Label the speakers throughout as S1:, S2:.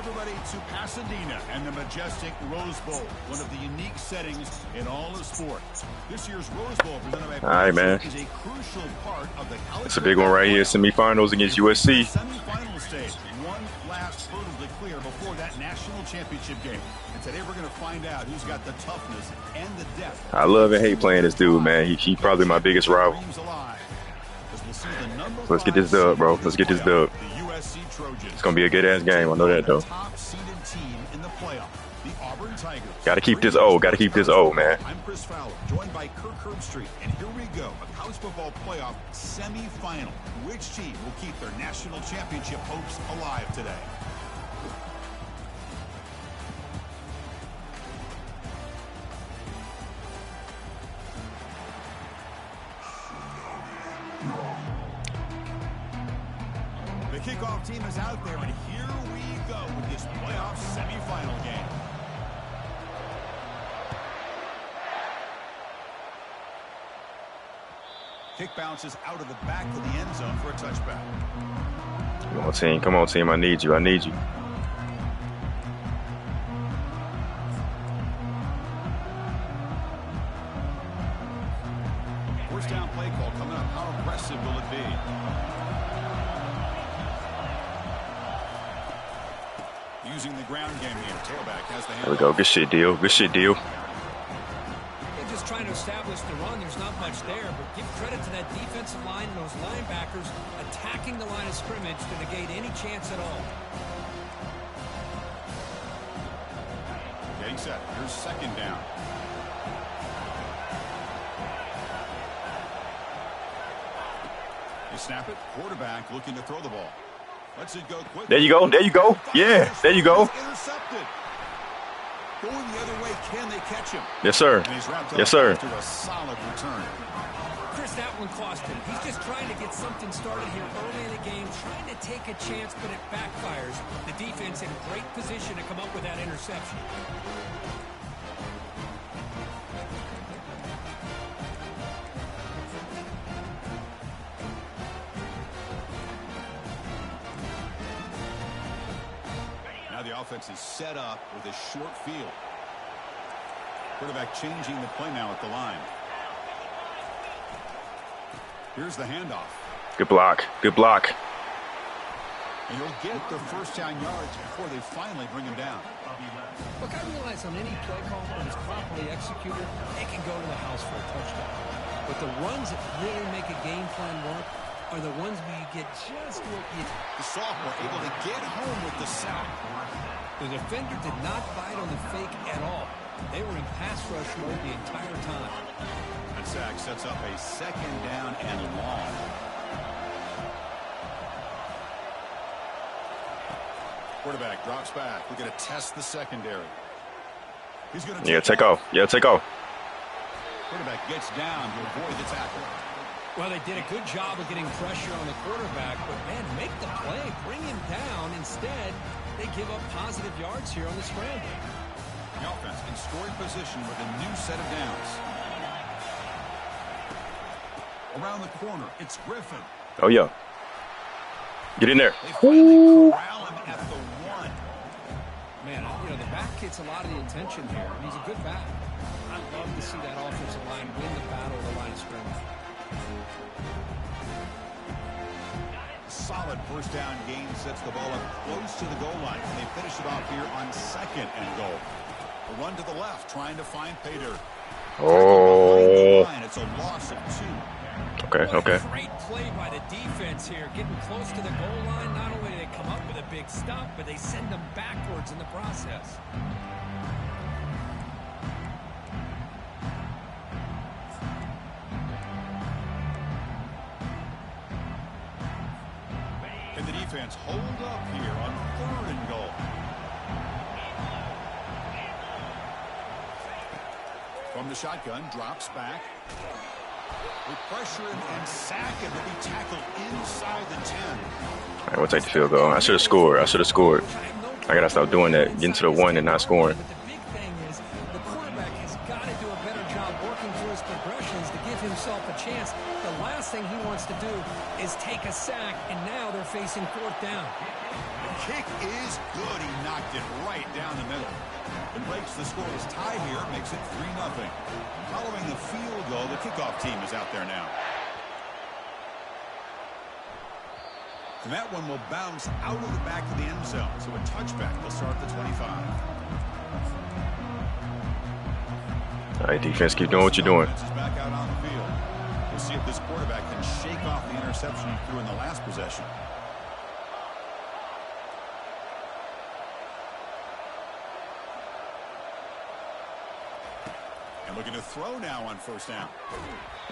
S1: everybody to Pasadena and the majestic Rose Bowl, one of the unique settings in all of sports. This year's Rose Bowl presented by
S2: all right, man.
S1: is a crucial part of the
S2: It's a big one right here. Semifinals against USC.
S1: Semifinal stage. One last hurdle to clear before that national championship game. And today we're going to find out who's got the toughness and the depth.
S2: I love and hate playing this dude, man. He probably my biggest rival. So let's get this dub, bro. Let's get this dub. It's going to be a good-ass game. I know that, though. Got to keep this O. Got to keep this O, man.
S1: I'm Chris Fowler, joined by Kirk Herbstreit. And here we go, a college football playoff semifinal. Which team will keep their national championship hopes alive today? The kickoff team is out there, and here we go with this playoff semifinal game. Kick bounces out of the back of the end zone for a touchback.
S2: Come on, team. Come on, team. I need you. I need you.
S1: First down play call coming up. How aggressive will it be? Using the ground game here. Tailback has the hand.
S2: There we go. Good shit, deal. Good shit, deal.
S3: They're just trying to establish the run. There's not much there, but give credit to that defensive line and those linebackers attacking the line of scrimmage to negate any chance at all.
S1: Getting set. Here's second down. They snap it. Quarterback looking to throw the ball. Lets it go quick.
S2: There you go. There you go. Yeah, there you go.
S1: Intercepted. Going the other way, can they catch him?
S2: Yes, sir. Yes, sir.
S1: A solid return.
S3: Chris, that one cost him. He's just trying to get something started here early in the game, trying to take a chance, but it backfires. The defense in great position to come up with that interception. The offense is set up with a short field. Quarterback changing the play now at the line. Here's the handoff.
S2: Good block. Good block.
S1: And he'll get the first down yards before they finally bring him down.
S3: Look, I realize on any play call, when it's properly executed, they can go to the house for a touchdown. But the runs that really make a game plan work are the ones where you get just what you...
S1: The sophomore able to get home with the sack.
S3: The defender did not bite on the fake at all. They were in pass rush mode the entire time.
S1: That sack sets up a second down and long. Quarterback drops back. We're going to test the secondary. He's going to
S2: take off. Yeah, take off.
S1: Quarterback gets down to avoid the tackle.
S3: Well, they did a good job of getting pressure on the quarterback, but, man, make the play. Bring him down. Instead, they give up positive yards here on the scramble.
S1: The offense in scoring position with a new set of downs. Around the corner, it's Griffin.
S2: Oh, yeah. Get in there.
S1: They finally corral him at the one.
S3: Man, you know, the back gets a lot of the attention here. He's a good back. I'd love to see that offensive line win the battle of the line of scrimmage.
S1: Solid first down gain sets the ball up close to the goal line. And they finish it off here on second and goal. A run to the left, trying to find Pater.
S2: Oh.
S1: It's a loss of 2.
S2: Okay, okay.
S3: Great play by the defense here, getting close to the goal line. Not only do they come up with a big stop, but they send them backwards in the process.
S1: And the defense hold up here on third and goal. From the shotgun, drops back. They pressure him and sack him to be tackled inside the 10.
S2: All right, we'll take the field goal. I should have scored. I should have scored. I got to stop doing that. Getting to the 1 and not scoring.
S3: But the big thing is the quarterback has got to do a better job working through his progressions to give himself a chance. The last thing he wants to do is take a sack, and now they're facing 4th down.
S1: The kick is good. He knocked it right down the middle. It breaks the scoreless tie here, makes it 3-0. Following the field goal, the kickoff team is out there now. And that one will bounce out of the back of the end zone. So a touchback will start the 25.
S2: All right, defense, keep doing what you're doing.
S1: Back out on the field. We'll see if this quarterback can shake off the interception he threw in the last possession. And looking to throw now on 1st down.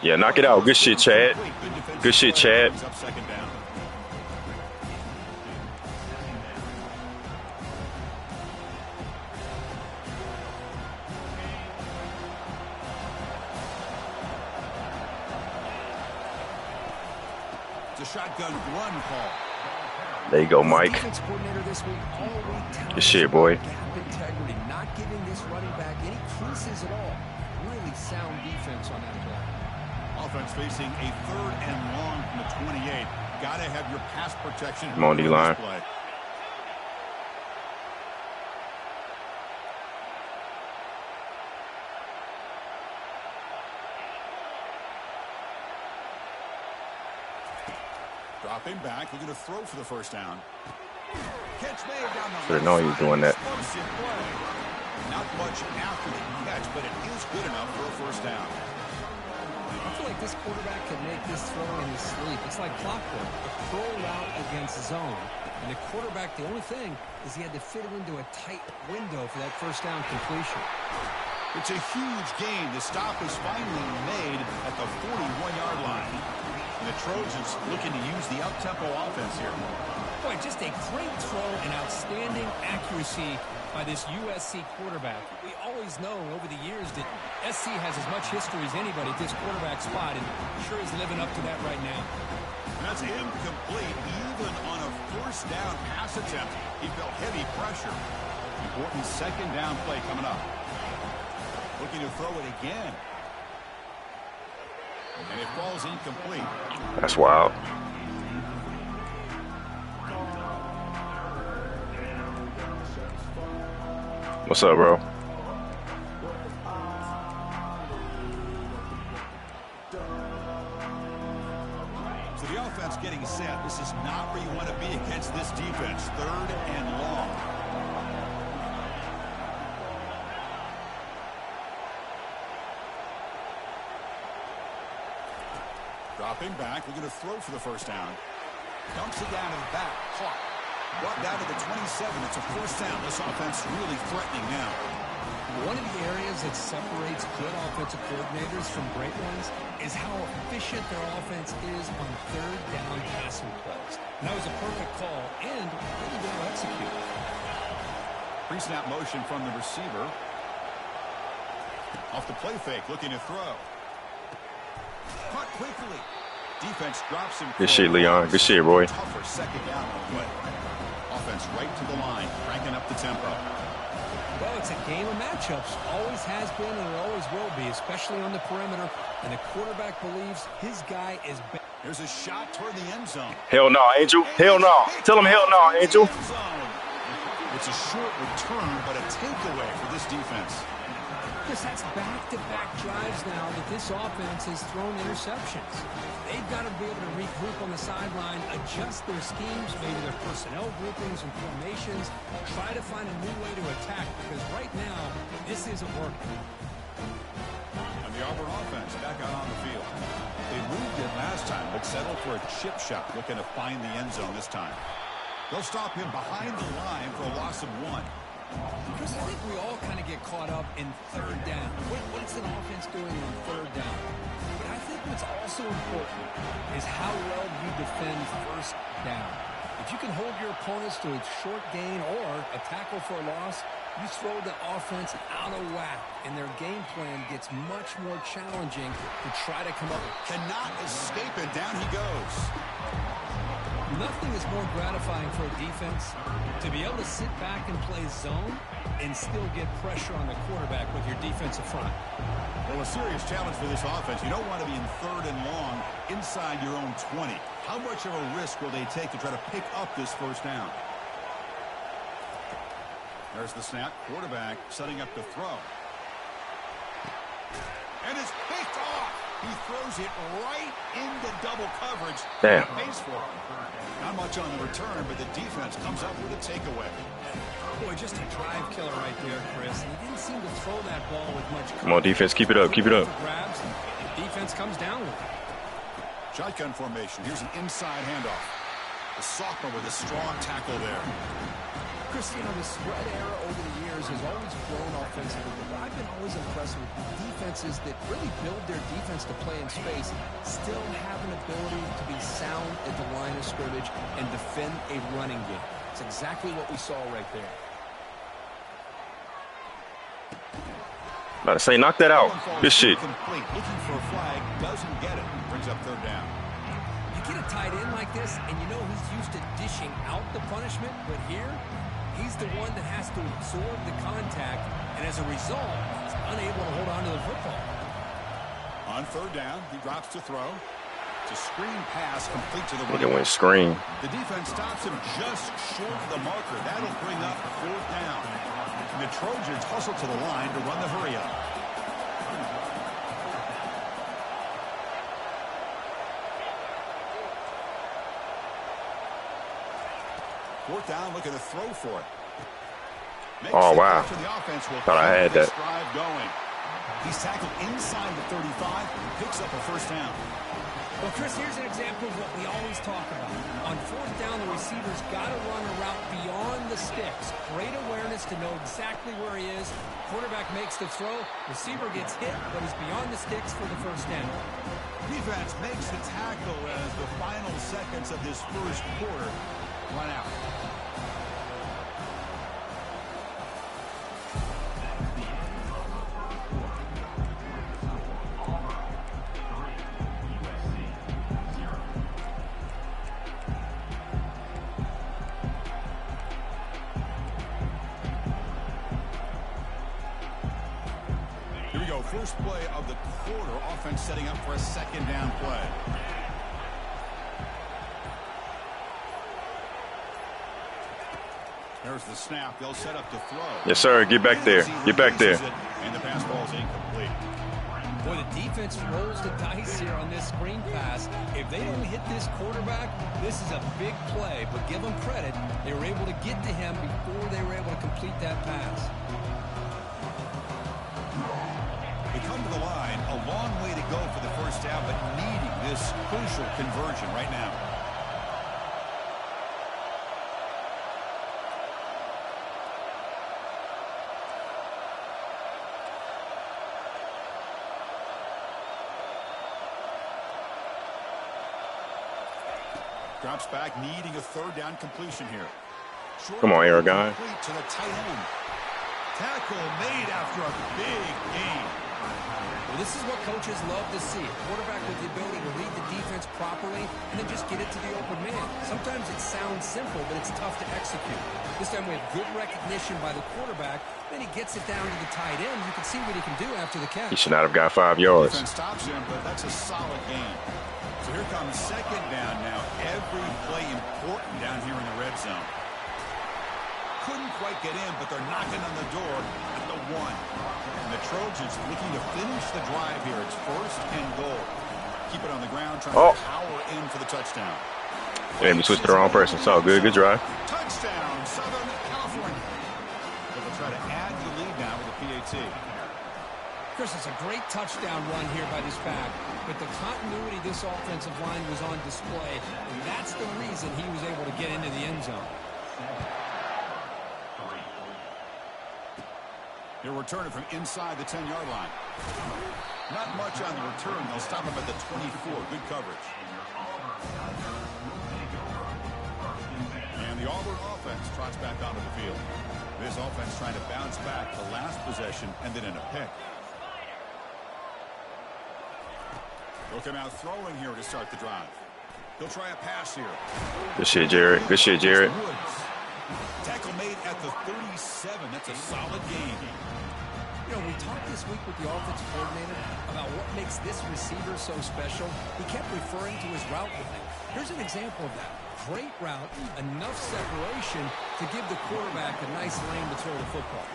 S2: Yeah, knock it out. Good shit, Chad. Good shit, Chad.
S1: Up 2nd down. Shotgun run call.
S2: There you go, Mike. Good shit, boy.
S3: Gap integrity, not giving this running back any creases at all. Really sound defense on that play.
S1: Offense facing a 3rd and long from the 28. Got to have your pass protection.
S2: Come on, D-line.
S1: Dropping back, looking to throw for the 1st down. Catch made down the
S2: Should have known he was doing that.
S1: Not much after the catch, but it is good enough for a 1st down.
S3: I feel like this quarterback can make this throw in his sleep. It's like clockwork. A pro route against zone. And the quarterback, the only thing is he had to fit it into a tight window for that 1st down completion.
S1: It's a huge gain. The stop is finally made at the 41-yard line. And the Trojans looking to use the up-tempo offense here.
S3: Boy, just a great throw and outstanding accuracy by this USC quarterback. We always know over the years that SC has as much history as anybody at this quarterback spot, and sure is living up to that right now.
S1: And that's incomplete. Even on a 1st down pass attempt, he felt heavy pressure. Important 2nd down play coming up. Looking to throw it again. And it falls incomplete.
S2: That's wild. What's up, bro?
S1: So the offense getting set. This is not where you want to be against this defense. 3rd and long. Dropping back, we're going to throw for the 1st down. Dumps it down to the back, caught. Brought down to the 27, it's a 1st down. This offense really threatening now.
S3: One of the areas that separates good offensive coordinators from great ones is how efficient their offense is on 3rd down passing plays. And that was a perfect call and really well executed.
S1: Pre-snap motion from the receiver. Off the play fake, looking to throw. Caught quickly. Defense drops him.
S2: Good shit, Leon. Good shit, Roy.
S1: Tougher 2nd down. But offense right to the line, cranking up the tempo.
S3: Well, it's a game of matchups. Always has been and it always will be, especially on the perimeter. And the quarterback believes his guy is better.
S1: There's a shot toward the end zone.
S2: Hell no, Angel. Hell no. Tell him hell no, Angel.
S1: It's a short return, but a takeaway for this defense.
S3: Because that's back-to-back drives now that this offense has thrown interceptions. They've got to be able to regroup on the sideline, adjust their schemes, maybe their personnel groupings and formations, try to find a new way to attack, because right now, this isn't working.
S1: And the Auburn offense back out on the field. They moved it last time, but settled for a chip shot, looking to find the end zone this time. They'll stop him behind the line for a loss of 1.
S3: Chris, I think we all kind of get caught up in 3rd down. What's an offense doing on 3rd down? But I think what's also important is how well you defend 1st down. If you can hold your opponents to a short gain or a tackle for a loss, you throw the offense out of whack, and their game plan gets much more challenging to try to come up.
S1: Cannot escape it. Down he goes.
S3: Nothing is is more gratifying for a defense to be able to sit back and play zone and still get pressure on the quarterback with your defensive front?
S1: Well, a serious challenge for this offense. You don't want to be in 3rd and long inside your own 20. How much of a risk will they take to try to pick up this first down? There's the snap. Quarterback setting up to throw. And it's picked off. He throws it right into double coverage.
S2: Damn.
S1: Pays for it. Not much on the return, but the defense comes up with a takeaway.
S3: Boy, just a drive killer right there, Chris. He didn't seem to throw that ball with much.
S2: Come on, defense. Keep it up. Keep it up.
S3: Grabs, and defense comes down with it.
S1: Shotgun formation. Here's an inside handoff. The sophomore with a strong tackle there.
S3: Chris, you know, the spread era over the years has always grown offensively, but I've been always impressed with defenses that really build their defense to play in space, still have an ability to be sound at the line of scrimmage and defend a running game. It's exactly what we saw right there.
S2: About to say, knock that out. Good shit.
S1: Complete. Looking for a flag, doesn't get it. Brings up 3rd down.
S3: You get a tight end like this, and you know he's used to dishing out the punishment, but here, he's the one that has to absorb the contact, and as a result, he's unable to hold on to the football.
S1: On 3rd down, he drops to throw. It's a screen pass complete to the
S2: They went screen.
S1: The defense stops him just short of the marker. That'll bring up 4th down. And the Trojans hustle to the line to run the hurry up. Fourth down, looking to throw for it.
S2: Oh, wow. Thought I had that.
S1: He's tackled inside the 35 and picks up a 1st down.
S3: Well, Chris, here's an example of what we always talk about. On 4th down, the receiver's got to run a route beyond the sticks. Great awareness to know exactly where he is. Quarterback makes the throw. Receiver gets hit, but he's beyond the sticks for the 1st down.
S1: Defense makes the tackle as the final seconds of this first quarter run out. Here we go. First play of the quarter. Offense setting up for a 2nd down play. There's the snap. They'll set up to throw.
S2: Yes, sir. Get back there. Get back there.
S1: And the pass ball is incomplete.
S3: Boy, the defense rolls the dice here on this screen pass. If they don't hit this quarterback, this is a big play. But give them credit. They were able to get to him before they were able to complete that pass.
S1: They come to the line. A long way to go for the 1st down, but needing this crucial conversion right now. Drops back, needing a 3rd down completion here.
S2: Come on, Aragon.
S1: To the tight end. Tackle made after a big gain.
S3: Well, this is what coaches love to see. A quarterback with the ability to read the defense properly and then just get it to the open man. Sometimes it sounds simple, but it's tough to execute. This time we have good recognition by the quarterback. Then he gets it down to the tight end. You can see what he can do after the catch.
S2: He should not have got 5 yards.
S1: Defense stops him, but that's a solid gain. So here comes 2nd down now. Every play important down here in the red zone. Couldn't quite get in, but they're knocking on the door at the 1. And the Trojans looking to finish the drive here. It's 1st and goal. Keep it on the ground, trying to power in for the touchdown.
S2: Damn, you switched to the wrong person. It's all good. Good drive.
S1: Touchdown, Southern California. They'll try to add the lead now with the PAT.
S3: Chris, it's a great touchdown run here by this back, but the continuity of this offensive line was on display, and that's the reason he was able to get into the end zone.
S1: He'll return it from inside the 10-yard line. Not much on the return. They'll stop him at the 24. Good coverage. And the Auburn offense trots back onto the field. This offense trying to bounce back the last possession and then in a pick. They'll come out throwing here to start the drive. He'll try a pass here.
S2: Good shit, Jared. Good shit, Jared.
S1: Tackle made at the 37. That's a solid gain.
S3: You know, we talked this week with the offensive coordinator about what makes this receiver so special. He kept referring to his route running. Here's an example of that. Great route, enough separation to give the quarterback a nice lane to throw the football.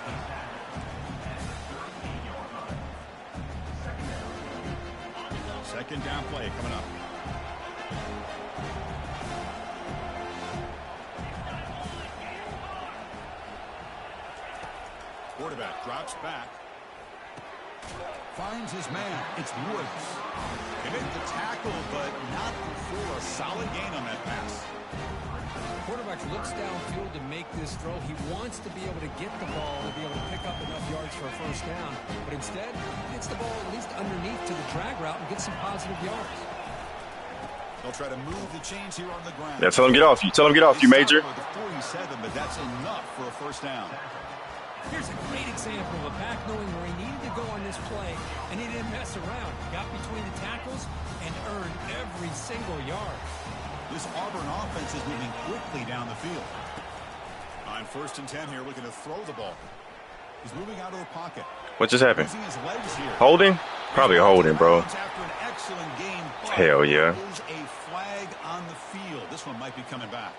S1: Second down play coming up. Quarterback drops back. Finds his man. It's Woods. He made the tackle, but not before a solid gain on that pass.
S3: Quarterback looks downfield to make this throw. He wants to be able to get the ball to be able to pick up enough yards for a first down. But instead, he gets the ball at least underneath to the drag route and gets some positive yards.
S1: They'll try to move the chains here on the ground.
S2: Yeah, tell him get off you. Tell him get off you, Major.
S1: The 47, but that's enough for a first down.
S3: Here's a great example of a back knowing where he needed to go on this play, and he didn't mess around. He got between the tackles and earned every single yard.
S1: This Auburn offense is moving quickly down the field. On 1st and 10 here, looking to throw the ball. He's moving out of the pocket.
S2: What just happened?
S1: Using his legs here.
S2: Holding? Probably a holding, bro.
S1: After an excellent game,
S2: hell yeah.
S1: There is a flag on the field. This one might be coming back.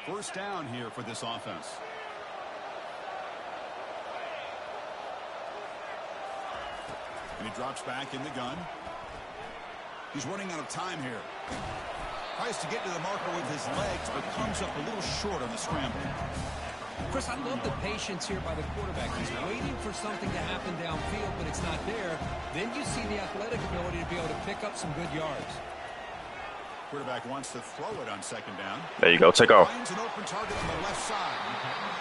S1: First down here for this offense. And he drops back in the gun. He's running out of time here. Tries to get to the marker with his legs, but comes up a little short on the scramble.
S3: Chris, I love the patience here by the quarterback. He's waiting for something to happen downfield, but it's not there. Then you see the athletic ability to be able to pick up some good yards.
S1: Quarterback wants to throw it on second down.
S2: There you go. Take off.
S1: Finds an open target on the left side.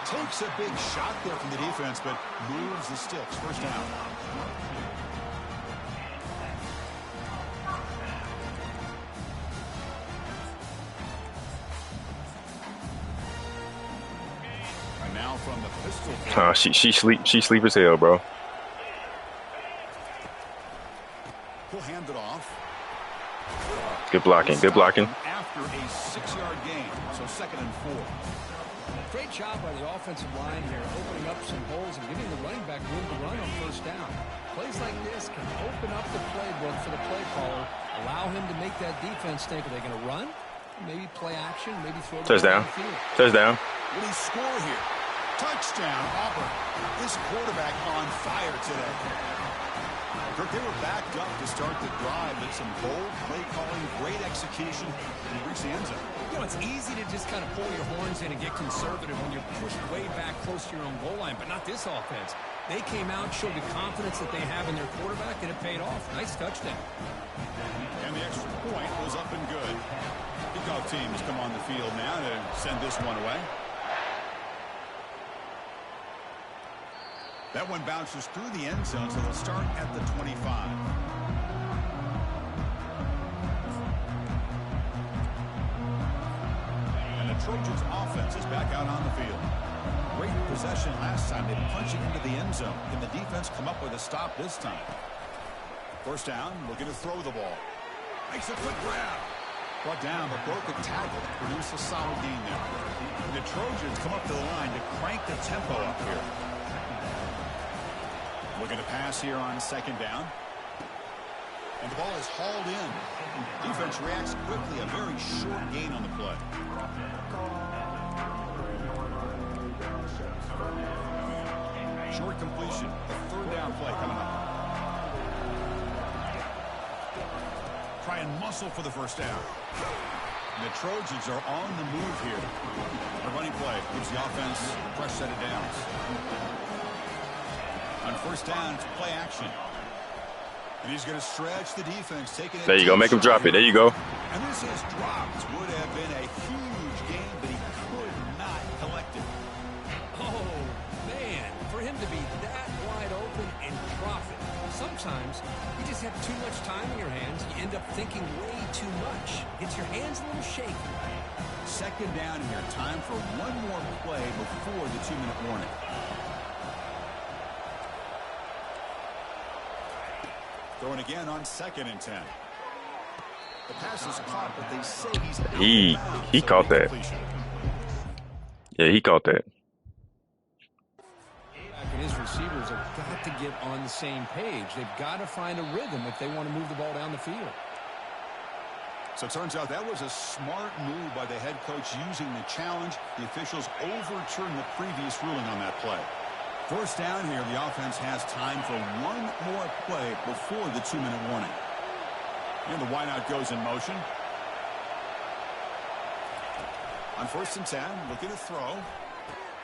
S1: Takes a big shot there from the defense, but moves the sticks. First down. And now from the pistol.
S2: She sleep as hell, bro.
S1: He'll hand it off.
S2: Good blocking. Good blocking.
S1: After a 6-yard gain, so 2nd and 4.
S3: Great job by the offensive line here, opening up some holes and giving the running back room to run on first down. Plays like this can open up the playbook for the play caller, allow him to make that defense think, are they going to run? Maybe play action, maybe throw the
S2: touchdown.
S3: ball downfield.
S2: Touchdown.
S1: Will he score here? Touchdown, Auburn. This quarterback on fire today. Kirk, they were backed up to start the drive, but some bold play calling, great execution, and he reached the end zone.
S3: You know, it's easy to just kind of pull your horns in and get conservative when you're pushed way back close to your own goal line, but not this offense. They came out, showed the confidence that they have in their quarterback, and it paid off. Nice touchdown.
S1: And the extra point was up and good. Kickoff team has come on the field now to send this one away. That one bounces through the end zone, so they'll start at the 25. And the Trojans' offense is back out on the field. Great possession last time. They punch it into the end zone. Can the defense come up with a stop this time? First down, looking to throw the ball. Makes a quick grab. Brought down, but broke a tackle. Produced a solid gain there. And the Trojans come up to the line to crank the tempo up here. Looking to pass here on second down. And the ball is hauled in. Defense reacts quickly. A very short gain on the play. Short completion. A 3rd down play coming up. Try and muscle for the first down. And the Trojans are on the move here. The running play gives the offense a fresh set of downs. On first down, it's play action. And he's going to stretch the defense, taking it.
S2: There you go. Make him drop it. There you go.
S1: And this is dropped. Would have been a huge game, but he could not collect it.
S3: Oh, man. For him to be that wide open and drop it. Sometimes you just have too much time in your hands. You end up thinking way too much. Gets your hands a little shaky.
S1: Second down here. Time for one more play before the 2-minute warning. Throwing again on 2nd and 10. The pass is caught, but they say he's
S2: he caught that. Yeah, he caught that.
S3: And his receivers have got to get on the same page. They've got to find a rhythm if they want to move the ball down the field.
S1: So it turns out that was a smart move by the head coach using the challenge. The officials overturned the previous ruling on that play. 1st down here, the offense has time for one more play before the 2-minute warning. And the wideout goes in motion. On 1st and 10, looking to throw.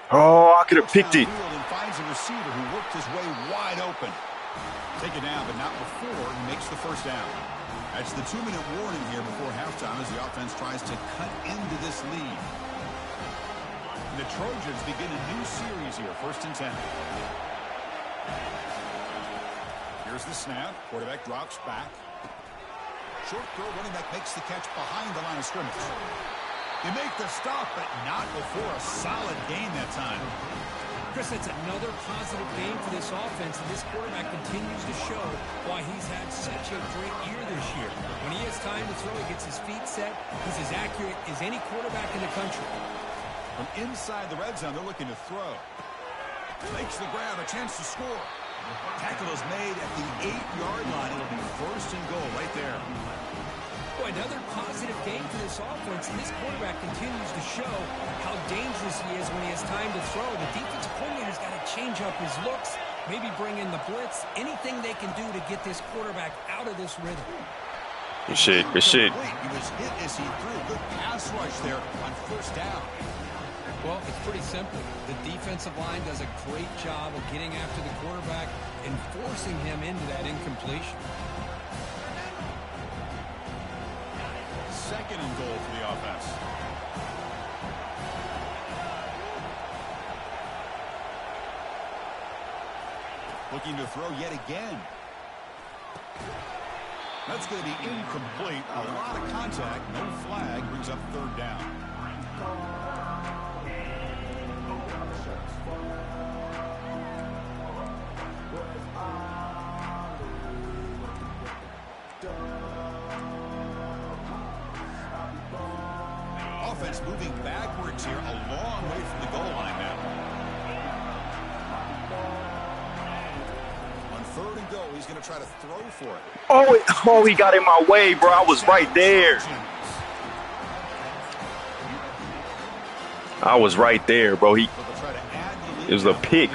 S2: Oh, I could have picked it.
S1: And finds a receiver who worked his way wide open. Take it down, but not before he makes the 1st down. That's the 2-minute warning here before halftime as the offense tries to cut into this lead. And the Trojans begin a new series here, 1st and 10. Here's the snap. Quarterback drops back. Short throw, running back makes the catch behind the line of scrimmage. They make the stop, but not before a solid gain that time.
S3: Chris, it's another positive game for this offense, and this quarterback continues to show why he's had such a great year this year. When he has time to throw, he gets his feet set. He's as accurate as any quarterback in the country.
S1: From inside the red zone, they're looking to throw. Makes the grab, a chance to score. Tackle is made at the 8-yard line. It'll be 1st and goal right there.
S3: Boy, another positive game for this offense, and this quarterback continues to show how dangerous he is when he has time to throw. The defensive coordinator's got to change up his looks, maybe bring in the blitz, anything they can do to get this quarterback out of this rhythm.
S2: Good shit. Good shit.
S1: He was hit as he threw. Good pass rush there on 1st down.
S3: Well, it's pretty simple. The defensive line does a great job of getting after the quarterback and forcing him into that incompletion.
S1: 2nd and goal for the offense. Looking to throw yet again. That's going to be incomplete. A lot of contact. No flag. Brings up 3rd down. Offense moving backwards here, a long way from the goal line now. On 3rd and goal, he's going to try to throw for it.
S2: Oh, he got in my way, bro. I was right there. I was right there, bro. It was a pick.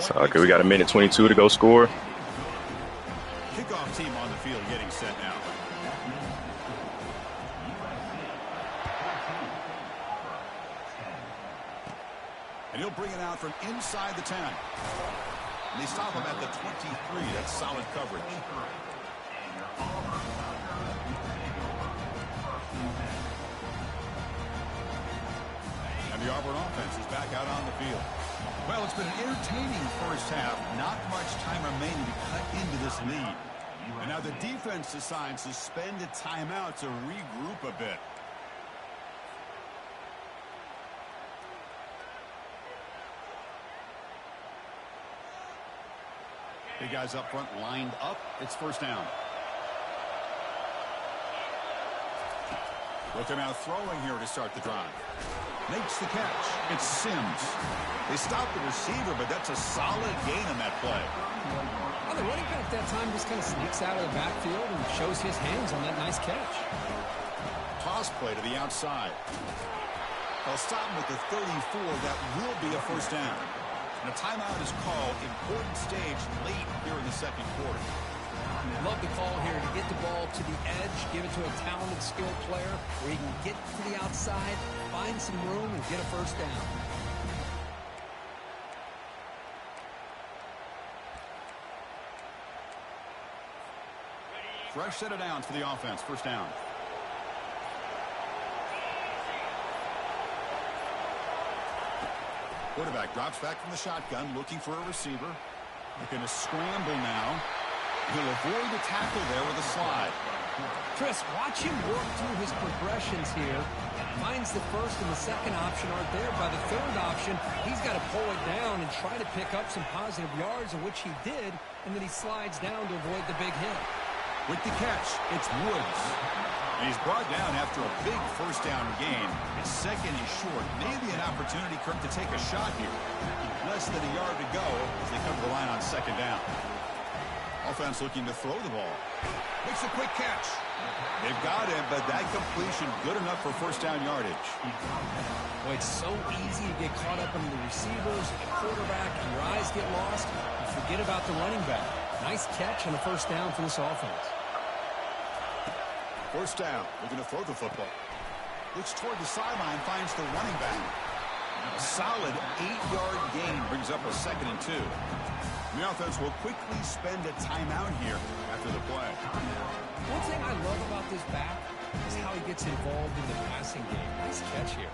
S2: So, okay, we got 1:22 to go score.
S1: Kickoff team on the field getting set now. And he'll bring it out from inside the 10. And they stop him at the 23. That's solid coverage. And the Auburn offense is back out on the field. Well, it's been an entertaining 1st half. Not much time remaining to cut into this lead. And now the defense decides to spend a timeout to regroup a bit. Big guys up front lined up. It's 1st down. Looking out throwing here to start the drive. Makes the catch. It's Sims. They stop the receiver, but that's a solid gain on that play.
S3: Well, the running back that time just kind of sneaks out of the backfield and shows his hands on that nice catch.
S1: Toss play to the outside. They'll stop him with the 34. That will be a 1st down. And a timeout is called. Important stage late here in the 2nd quarter.
S3: I love the call here to get the ball to the edge, give it to a talented, skilled player where he can get to the outside, find some room, and get a 1st down.
S1: Fresh set of downs for the offense. 1st down. Quarterback drops back from the shotgun, looking for a receiver. They're going to scramble now. He'll avoid the tackle there with a slide.
S3: Chris, watch him work through his progressions here. Finds the first and the second option aren't there. By the third option, he's got to pull it down and try to pick up some positive yards, in which he did, and then he slides down to avoid the big hit.
S1: With the catch, it's Woods. And he's brought down after a big first down gain. His second is short. Maybe an opportunity, Kirk, to take a shot here. Less than a yard to go as they come to the line on second down. Offense looking to throw the ball. Makes a quick catch. They've got him, but that completion good enough for first down yardage.
S3: Boy, it's so easy to get caught up in the receivers, the quarterback, and your eyes get lost. You forget about the running back. Nice catch and a first down for this offense.
S1: First down, looking to throw the football. Looks toward the sideline, finds the running back. A solid 8-yard gain brings up a 2nd and 2. The offense will quickly spend a timeout here after the play.
S3: One thing I love about this back is how he gets involved in the passing game. Nice catch here.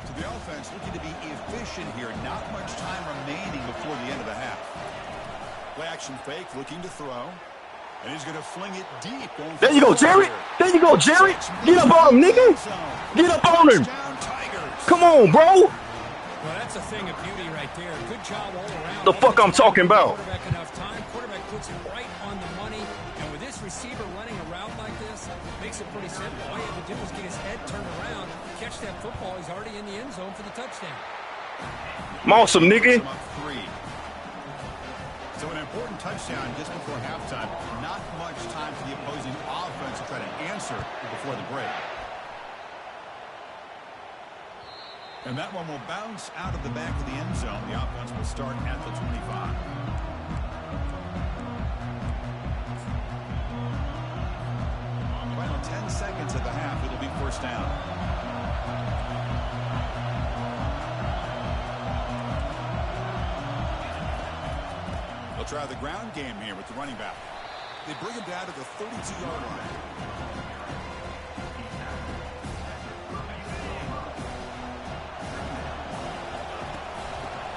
S1: So the offense looking to be efficient here. Not much time remaining before the end of the half. Play action fake, looking to throw. And he's going to fling it deep.
S2: There you go, Jerry. There you go, Jerry. Get up on him, nigga. Get up on him. Come on, bro.
S3: Well, that's a thing of beauty right there. Good job all around.
S2: The fuck I'm talking about.
S3: Quarterback enough time. Quarterback puts it right on the money. And with this receiver running a route like this, makes it pretty simple. All you have to do is get his head turned around, catch that football. He's already in the end zone for the touchdown.
S2: Awesome, nigga.
S1: So an important touchdown just before halftime. Not much time for the opposing offense to try to answer before the break. And that one will bounce out of the back of the end zone. The offense will start at the 25. Final 10 seconds of the half. It'll be first down. They'll try the ground game here with the running back. They bring him down to the 32-yard line.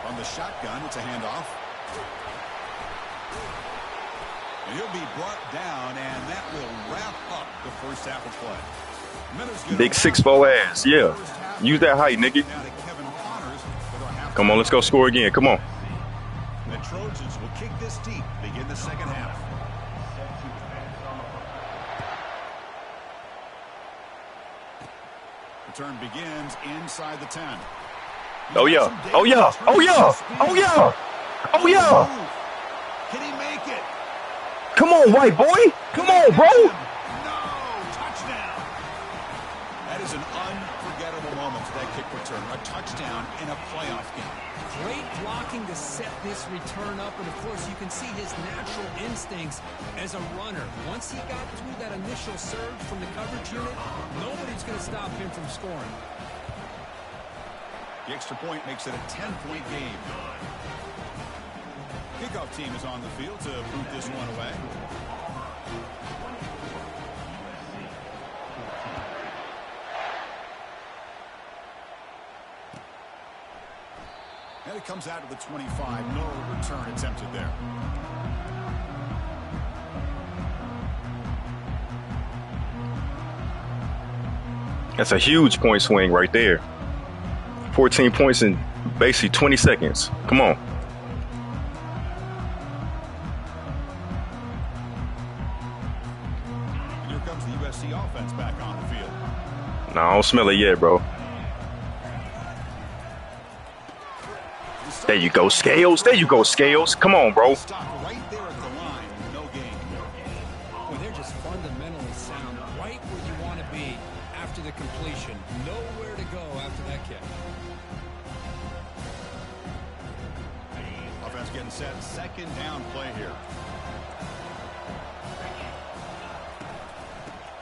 S1: On the shotgun, it's a handoff. And he'll be brought down, and that will wrap up the first half of play.
S2: Big 6'4" ass, yeah. Use that height, nigga. Come on, let's go score again. Come on.
S1: The Trojans will kick this deep, begin the second half. Return begins inside the 10.
S2: Oh, yeah. Oh, yeah. Oh, yeah. Oh, yeah. Oh, yeah.
S1: Can he make it?
S2: Come on, white boy. Come on, bro.
S1: No, touchdown. That is an unforgettable moment for that kick return. A touchdown in a playoff game.
S3: Great blocking to set this return up, and of course you can see his natural instincts as a runner. Once he got through that initial surge from the coverage unit, nobody's going to stop him from scoring.
S1: The extra point makes it a 10-point game. Kickoff team is on the field to boot this one away. And it comes out to the 25. No return attempted there.
S2: That's a huge point swing right there. 14 points in basically 20 seconds. Come on.
S1: And here comes the USC offense back on the field.
S2: No, I don't smell it yet, bro. There you go, Scales. There you go, Scales. Come on, bro.
S1: Stop right there at the line. No gain.
S3: Well, they're just fundamentally sound, right where you want to be after the completion. Nowhere to go after that kick.
S1: Offense getting set. Second down play here.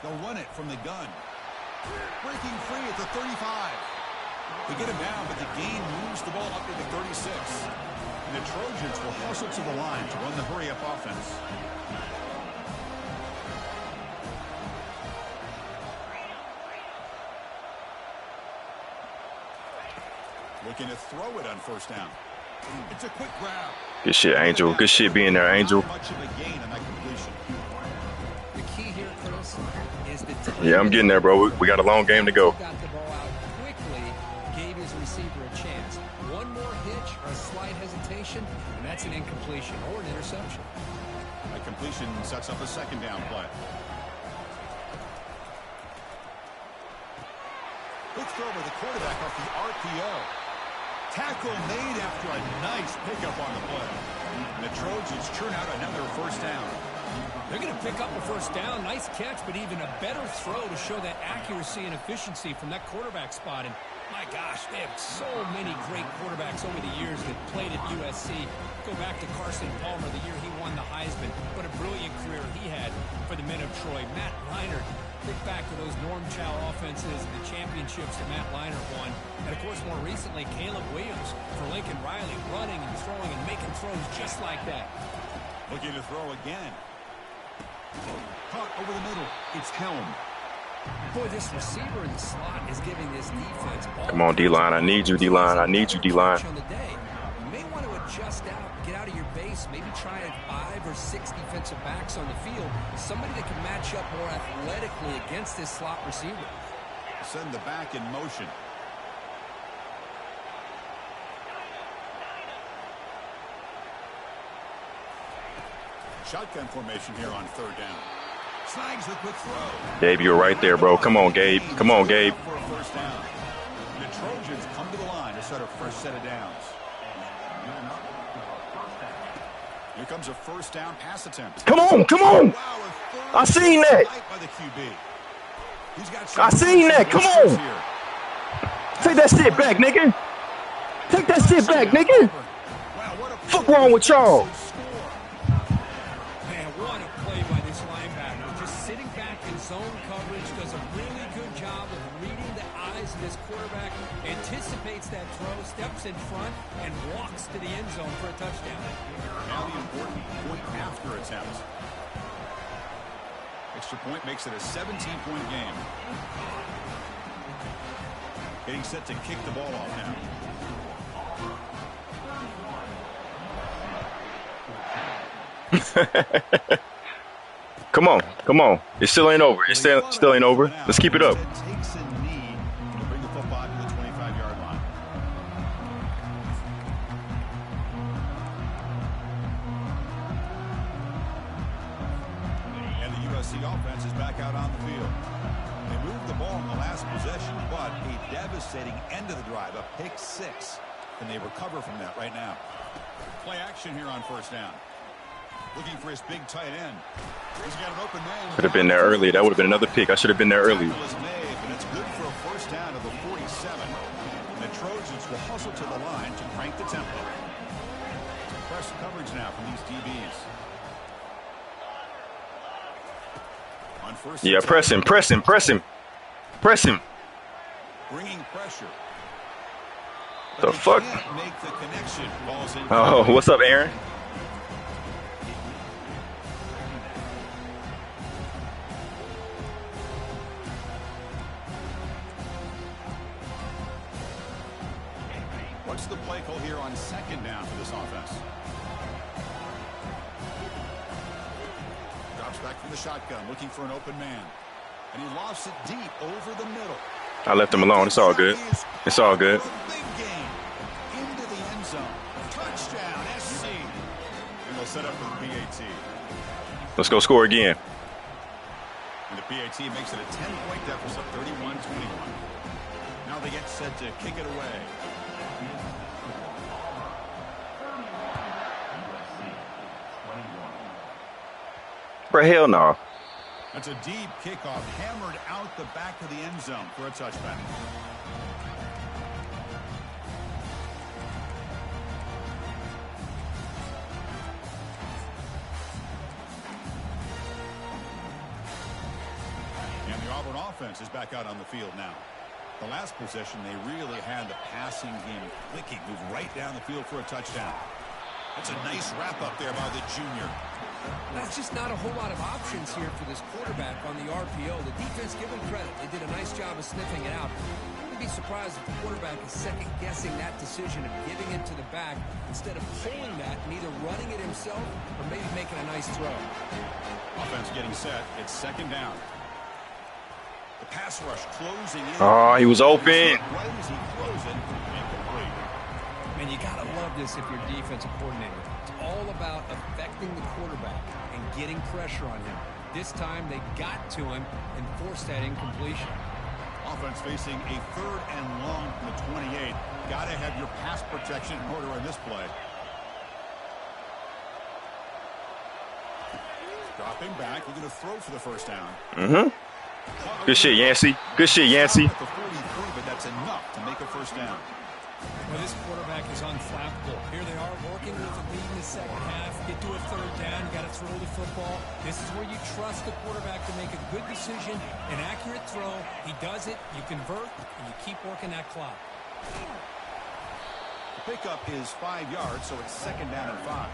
S1: They'll run it from the gun. Breaking free at the 35. They get him down, but the gain moves the ball up to the 36. And the Trojans will hustle to the line to run the hurry-up offense. Looking to throw it on first down. It's a quick grab.
S2: Good shit, Angel. Good shit being there, Angel.
S1: Not much of a gain on that completion.
S3: The key here, Chris, is the
S2: Yeah, I'm getting there, bro. We got a long game to go.
S3: got the ball out quickly, gave his receiver a chance. One more hitch or a slight hesitation, and that's an incompletion or an interception.
S1: A completion sets up a second down play. Quick throw by the quarterback off the RPO. Tackle made after a nice pickup on the play. And the Trojans churn out another first down.
S3: They're going to pick up a first down. Nice catch, but even a better throw to show that accuracy and efficiency from that quarterback spot. And my gosh, they have so many great quarterbacks over the years that played at USC. Go back to Carson Palmer, the year he won the Heisman. What a brilliant career he had for the men of Troy. Matt Leinart, think back to those Norm Chow offenses and the championships that Matt Leinart won. And, of course, more recently, Caleb Williams for Lincoln Riley, running and throwing and making throws just like that.
S1: Looking to throw again. Caught over the middle. It's Helm.
S3: Boy, this receiver in the slot is giving this defense all.
S2: Come on, D-line. I need you, D-line. I need you, D-line.
S3: You may want to adjust out, get out of your base, maybe try 5 or 6 defensive backs on the field. Somebody that can match up more athletically against this slot receiver.
S1: Send the back in motion. Shotgun formation here on third down. Snags the quick throw.
S2: Gabe, you're right there, bro. Come on, Gabe. Come on, Gabe.
S1: For a first down. The Trojans come to the line to start a first set of downs. Here comes a first down pass attempt.
S2: Come on, come on.
S1: Wow,
S2: I seen that.
S1: by the QB.
S2: I seen that. Come on. Take that shit back, nigga. Take that shit back, nigga. Fuck wrong with y'all?
S3: Man, what a play by this linebacker. Just sitting back in zone coverage, does a really good job of reading the eyes of this quarterback, anticipates that throw, steps in front, and walks to the end zone for a touchdown.
S1: Now the important point after attempt. Extra point makes it a 17-point game. Getting set to kick the ball off now.
S2: Come on, come on. It still ain't over. It still ain't over. Let's keep it up.
S1: Takes a knee to bring the football to the 25-yard line. And the USC offense is back out on the field. They moved the ball in the last possession, but a devastating end of the drive, a pick 6. And they recover from that right now. Play action here on first down. Looking for his big tight end. He's got an open man.
S2: Could have been there early. That would have been another pick. I should have been there early.
S1: Tackle is made, and it's good for a first down to the 47. And the Trojans will hustle to the line to crank the tempo. Press coverage now from these DBs. On first
S2: Yeah, press him, press him, press him. Press him.
S1: Bringing pressure.
S2: The fuck?
S1: Can't make the connection. Ball's in.
S2: Oh, what's up, Aaron?
S1: What's the play call here on second down for this offense? Drops back from the shotgun, looking for an open man. And he lofts it deep over the middle.
S2: I left him alone. It's all good. It's all good.
S1: Big game. Into the end zone. Touchdown, SC. And they'll set up for the PAT.
S2: Let's go score again.
S1: And the PAT makes it a 10-point deficit, 31-21. Now they get set to kick it away.
S2: For hell no.
S1: That's a deep kickoff, hammered out the back of the end zone for a touchback. And the Auburn offense is back out on the field now. The last possession, they really had the passing game clicking, moved right down the field for a touchdown. That's a nice wrap up there by the junior.
S3: That's just not a whole lot of options here for this quarterback on the RPO. The defense, give them credit. They did a nice job of sniffing it out. I wouldn't be surprised if the quarterback is second-guessing that decision of giving it to the back instead of pulling that and either running it himself or maybe making a nice throw.
S1: Offense getting set. It's second down. The pass rush closing in.
S2: Oh, he was open.
S1: Right as he throws it, incomplete.
S3: Man, you got to love this if you're a defensive coordinator. It's all about affecting the quarterback and getting pressure on him. This time they got to him and forced that incompletion.
S1: Offense facing a 3rd and long from the 28. Got to have your pass protection in order in this play. Dropping back, looking to throw for the first down.
S2: Good shit, Yancey. Good shit, Yancey.
S1: At the 43, but that's enough to make a first down.
S3: Well, this quarterback is unflappable. Here they are working with a lead in the second half. Get to a 3rd down. You got to throw the football. This is where you trust the quarterback to make a good decision, an accurate throw. He does it. You convert, and you keep working that clock.
S1: The pickup is 5 yards, so it's second down and 5.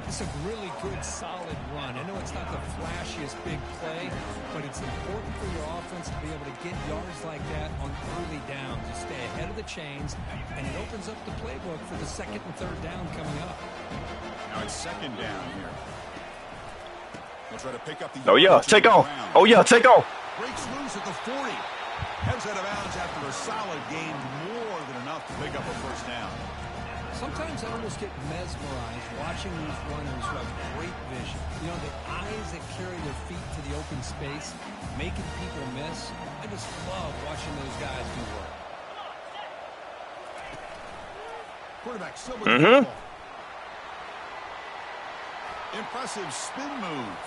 S3: It's a really good, solid run. I know it's not the flashiest big play, but it's important for your offense to be able to get yards like that on early downs. You stay ahead of the chains, and it opens up the playbook for the 2nd and 3rd down coming up.
S1: Now it's second down here. They'll try to pick up the...
S2: Oh, yeah, take off. Oh, yeah, take off.
S1: Breaks loose at the 40. Heads out of bounds after a solid gain, more than enough to pick up a first down.
S3: Sometimes I almost get mesmerized watching these runners who have great vision. You know, the eyes that carry their feet to the open space, making people miss. I just love watching those guys do work.
S1: Quarterback still with the ball. Impressive spin move.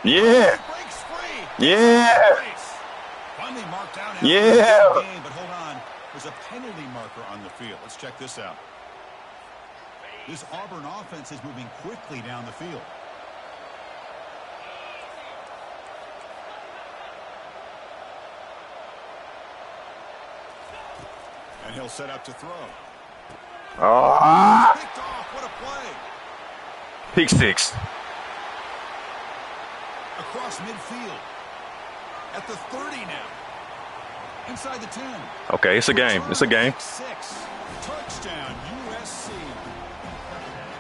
S2: Yeah.
S1: Breaks free.
S2: Yeah.
S1: Finally marked down.
S2: Yeah.
S1: Game, but hold on. There's a penalty marker on the field. Let's check this out. This Auburn offense is moving quickly down the field. And he'll set up to throw. Picked off. What a play.
S2: Pick 6.
S1: Across midfield. At the 30 now. Inside the 10.
S2: Okay, it's a game. It's a game.
S1: 6. Touchdown, USC.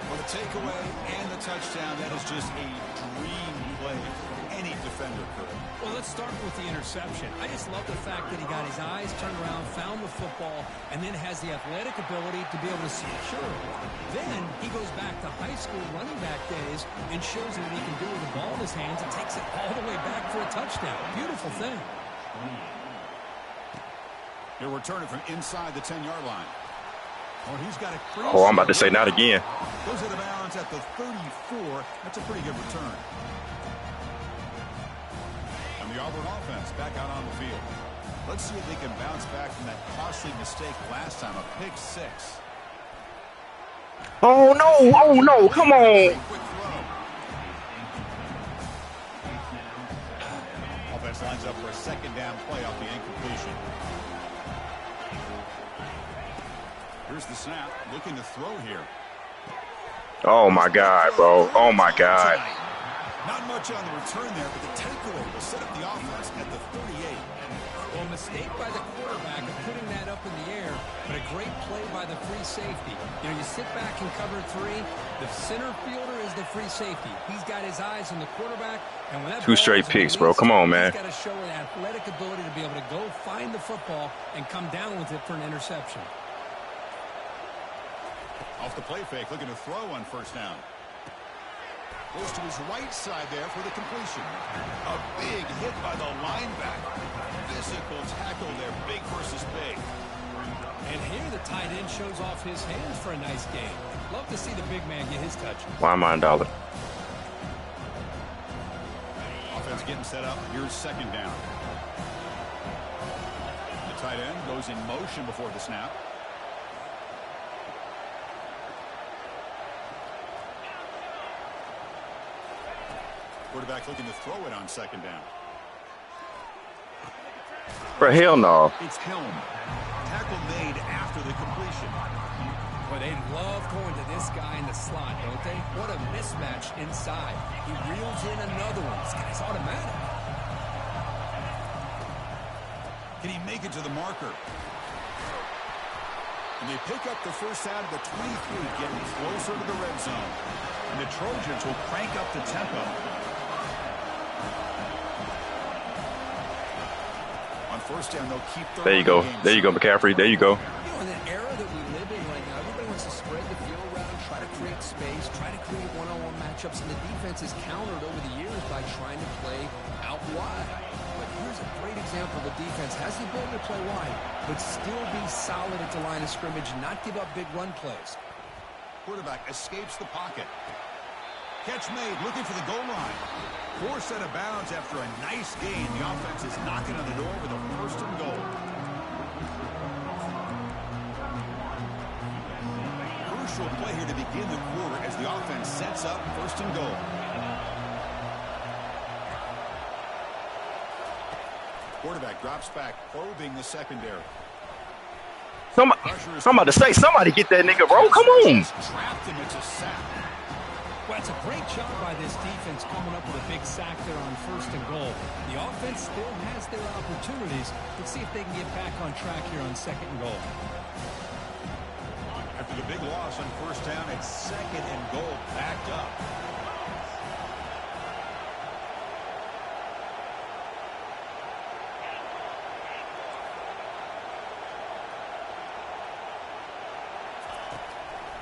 S1: Well, the takeaway and the touchdown, that is just a dream play for any defender could.
S3: Well, let's start with the interception. I just love the fact that he got his eyes turned around, found the football, and then has the athletic ability to be able to secure it. Then he goes back to high school running back days and shows what he can do with the ball in his hands and takes it all the way back for a touchdown. Beautiful thing.
S1: He'll return it from inside the 10-yard line. Oh, he's got a crazy.
S2: Oh, I'm about to say not again.
S1: Goes out of bounds at the 34. That's a pretty good return. And the Auburn offense back out on the field. Let's see if they can bounce back from that costly mistake last time, a pick 6.
S2: Oh, no. Oh, no. Come on.
S1: Quick throw. Offense lines up for a second down play off the incompletion. Here's the snap, looking to throw here.
S2: Oh, my God, bro. Oh, my God.
S1: Not much on the return there, but the takeaway will set up the offense at the 38.
S3: Well, a mistake by the quarterback of putting that up in the air, but a great play by the free safety. You know, you sit back and cover 3. The center fielder is the free safety. He's got his eyes on the quarterback. And when that
S2: 2 straight picks, bro. Come on, man.
S3: He's got to show an athletic ability to be able to go find the football and come down with it for an interception.
S1: Off the play fake, looking to throw on first down. Goes to his right side there for the completion. A big hit by the linebacker. Physical tackle there, big versus big.
S3: And here the tight end shows off his hands for a nice game. Love to see the big man get his touch.
S2: Why am I in dollar?
S1: Offense getting set up. Here's second down. The tight end goes in motion before the snap. Quarterback looking to throw it on second down.
S2: For hell no.
S1: It's Helm. Tackle made after the completion.
S3: Boy, they love going to this this guy in the slot, don't they? What a mismatch inside. He reels in another one. This guy's automatic.
S1: Can he make it to the marker? And they pick up the first out of the 23, getting closer to the red zone. And the Trojans will crank up the tempo. On first down, they'll keep the
S2: There you go. There you go, McCaffrey. There you go.
S3: You know, in an era that we live in right now, everybody wants to spread the field around, try to create space, try to create one-on-one matchups, and the defense is countered over the years by trying to play out wide. But here's a great example. The defense has the ability to play wide, but still be solid at the line of scrimmage, not give up big run plays.
S1: Quarterback escapes the pocket. Catch made, looking for the goal line. Forced out of bounds after a nice gain. The offense is knocking on the door with a first and goal. Crucial play here to begin the quarter as the offense sets up first and goal. Quarterback drops back, probing the secondary.
S2: I'm about to say, somebody get that nigga, bro. Come on.
S1: Trapped him, it's a sack.
S3: Well, it's a great job by this defense coming up with a big sack there on first and goal. The offense still has their opportunities. Let's see if they can get back on track here on second and goal.
S1: After the big loss on first down, it's second and goal, backed up.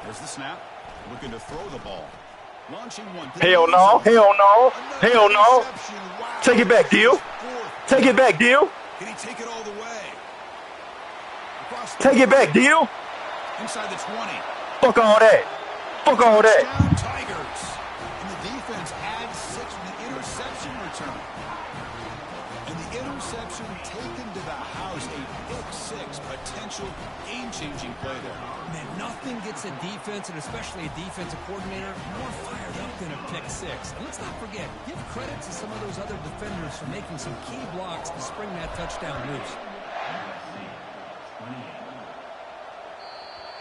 S1: There's the snap. Looking to throw the ball. Launching one.
S2: Hell no. Hell no. Hell no.
S1: Wow.
S2: Take it back, Deal. Take it back, Deal.
S1: Can he take it all the way?
S2: Take it back, Deal.
S1: Inside the 20.
S2: Fuck all that. Fuck all that.
S1: Touchdown, Tigers. And the defense adds 6 with the interception return. And the interception taken to the house. A pick 6. Potential game-changing play there.
S3: Man, nothing gets a defense, and especially a defensive coordinator, more fired up than a pick 6. And let's not forget, give credit to some of those other defenders for making some key blocks to spring that touchdown loose.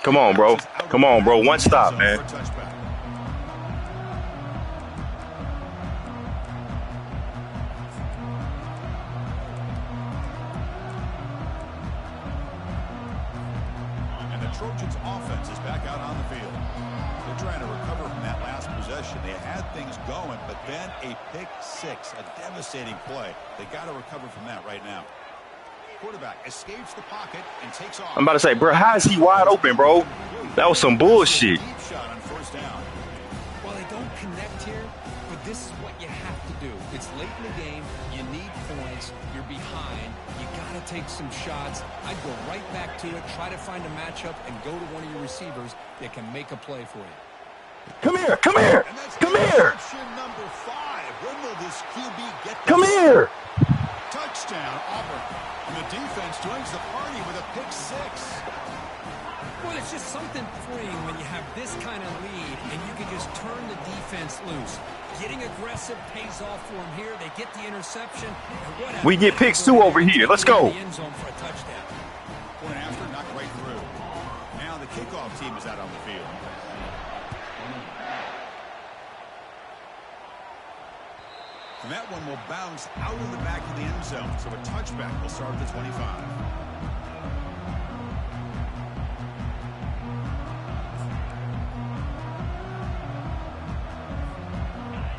S2: Come on, bro. Come on, bro. One stop, man.
S1: Trojans offense is back out on the field. They're trying to recover from that last possession. They had things going, but then a pick 6, a devastating play. They got to recover from that right now. Quarterback escapes the pocket and takes off.
S2: I'm about to say, bro, how is he wide open, bro? That was some bullshit.
S1: Deep shot on first down.
S3: Well, they don't connect here, but this is what you have to do. It's late in the game. You need points. You're behind. You got to take some shots. I'd go right back to it, try to find a matchup, and go to one of your receivers that can make a play for you.
S2: Come here. Come here. Come here.
S1: Number 5. When will this QB get this?
S2: Come here.
S1: Touchdown, Auburn. And the defense joins the party with a pick 6.
S3: Well, it's just something freeing when you have this kind of lead and you can just turn the defense loose. Getting aggressive pays off for them here. They get the interception.
S2: We get picks 2 over here. Let's go.
S3: The end zone for a touchdown.
S1: Point after, knocked right through. Now the kickoff team is out on the field. And that one will bounce out of the back of the end zone. So a touchback will start at the 25.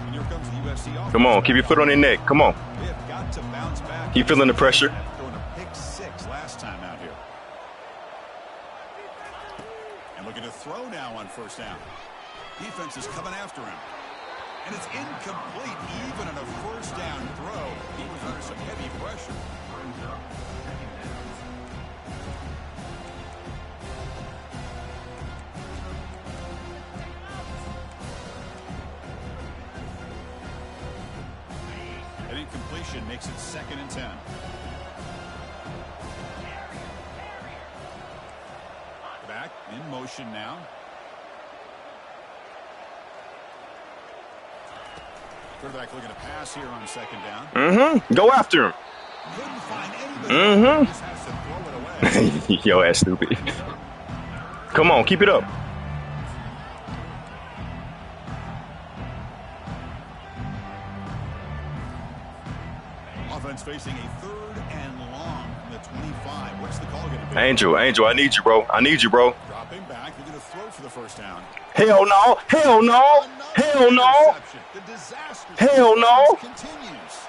S1: And here comes the USC offense.
S2: Come on, keep your foot on your neck. Come on.
S1: They have got to bounce back.
S2: Keep feeling the pressure.
S1: Throwing a pick 6 last time out here. And looking to throw now on first down. Defense is coming after him. And it's incomplete even on a first down throw. He was under some heavy pressure. An incompletion makes it 2nd and 10. Back in motion now. Quarterback looking to pass here on 2nd down.
S2: Go after him.
S1: Couldn't find anybody. Just has to throw it away.
S2: Yo ass stupid. Come on, keep it up.
S1: Offense facing a 3rd and long from the 25. What's the call going to be?
S2: Angel, I need you, bro. I need you, bro.
S1: Dropping back, they're going to throw for the 1st down.
S2: Hell no! Hell no! Hell no!
S1: The disaster
S2: Hell no!
S1: continues.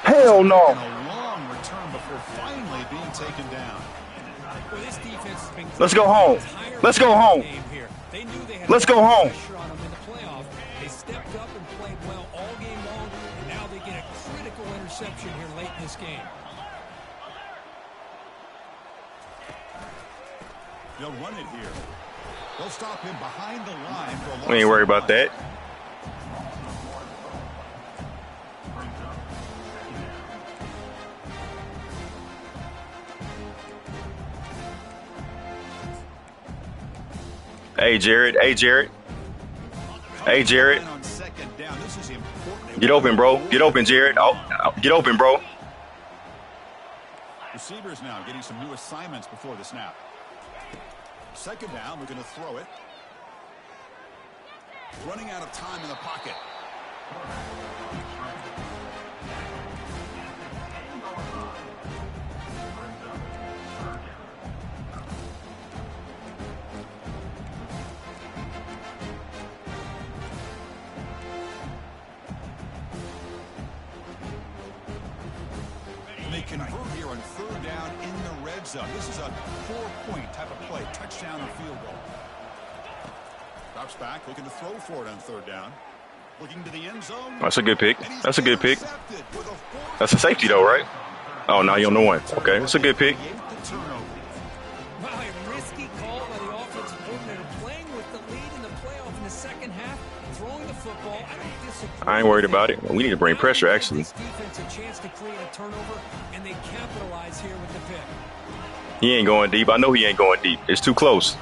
S2: Hell no!
S1: And a long return before finally being taken down.
S3: Well, this defense has been
S2: Let's go home. Let's go home.
S3: They knew they had
S2: Let's go home.
S3: pressure on them in the playoff. They stepped up and played well all game long, and now they get a critical interception here late in this game.
S1: They'll run it here. They'll stop him behind the line for a long.
S2: We ain't worried about that. Hey, Jared. Hey, Jared. Hey, Jared. Get open, bro. Get open, Jared. Oh, get open, bro.
S1: Receivers now getting some new assignments before the snap. 2nd down, we're going to throw it. Running out of time in the pocket. They convert here on 3rd down in the red zone. This is a 4-point type of play, touchdown or field goal. Drops back, looking to throw for it on 3rd down. Looking to the end zone.
S2: That's a good pick. That's a good pick. That's a safety, though, right? Oh, now you're on the 1. Okay, that's a good pick.
S3: Wow, a risky call by the offensive coordinator, playing with the lead in the playoff in the 2nd half, throwing the football.
S2: I ain't worried about it. We need to bring pressure, actually.
S3: This defense a chance to create a turnover, and they capitalize here with the pick.
S2: He ain't going deep. I know he ain't going deep. It's too close.